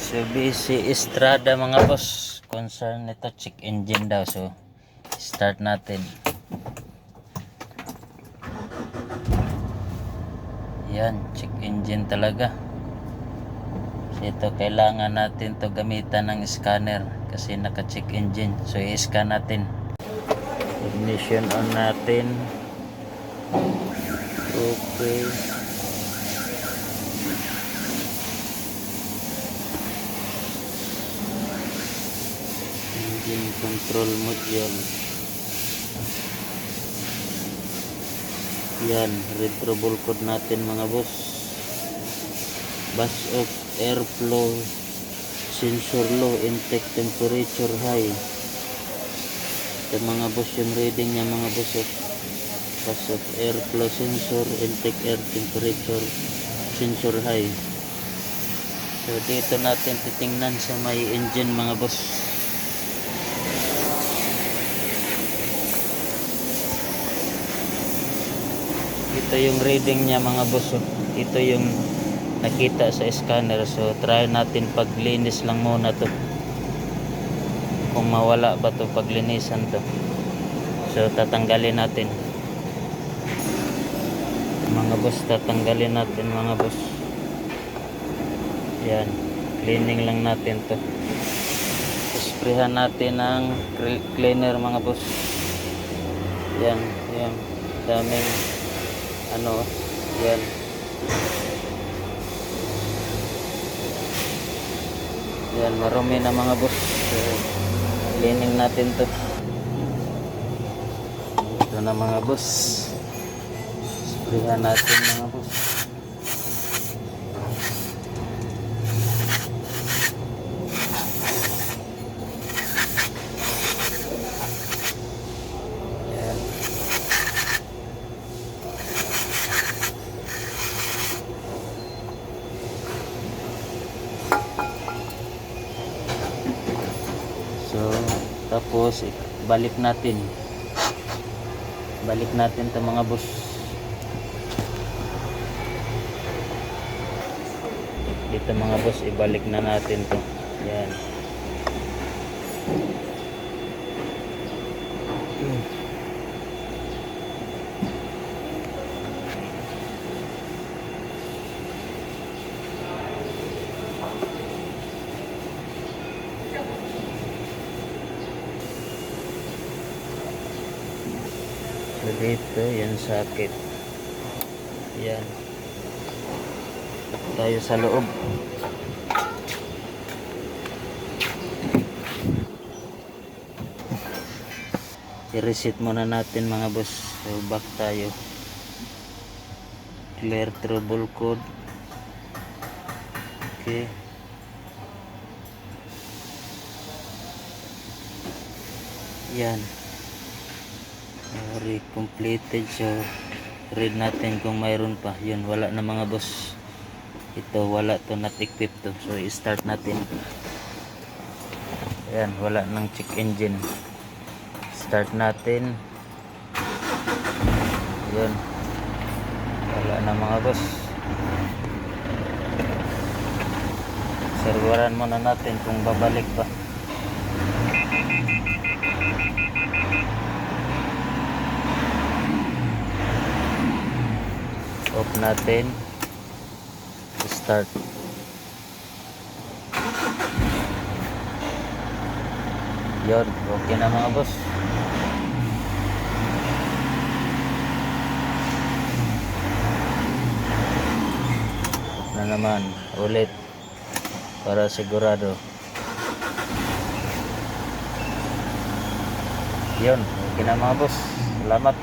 Mitsubishi Estrada mga boss, concern nito check engine daw, so start natin. Yan, check engine talaga. So ito kailangan natin to gamitan ng scanner kasi naka check engine, so i-scan natin. Ignition on natin. Okay, engine control module. Yan, retro ball code natin mga boss. Bus of airflow sensor low, intake temperature high. Ito mga boss yung reading niya mga boss. Bus of airflow sensor, intake air temperature sensor high. So dito natin titingnan sa may engine mga boss. Ito yung reading niya mga boss. Ito yung nakita sa scanner. So try natin paglinis lang muna to, kung mawala ba to paglinisan to. So tatanggalin natin mga boss, tatanggalin natin mga boss. Yan, cleaning lang natin to. Sprayhan natin ng cleaner mga boss. Yan, yan, daming ano, yan. Yan, marumi na mga boss. So, cleaning natin to. Ito na mga boss. Sprayan natin mga boss. Yan. So, tapos balik natin to mga boss. Dito mga boss, ibalik na natin to. Yan. So dito, yan sakit. Yan. Tayo sa loob. I-reset muna natin mga boss. So back tayo. Clear trouble code. Okay. Yan. Completed. So read natin kung mayroon pa. Yun, wala na mga boss. Ito wala to, not equipped to. So i-start natin. Ayan, wala nang check engine. Start natin. Yun, wala na mga boss. Serveran muna natin kung babalik pa. Off natin. Start. Yun, okay na mga boss. Off na naman ulit para sigurado. Yun, okay na mga boss. Salamat.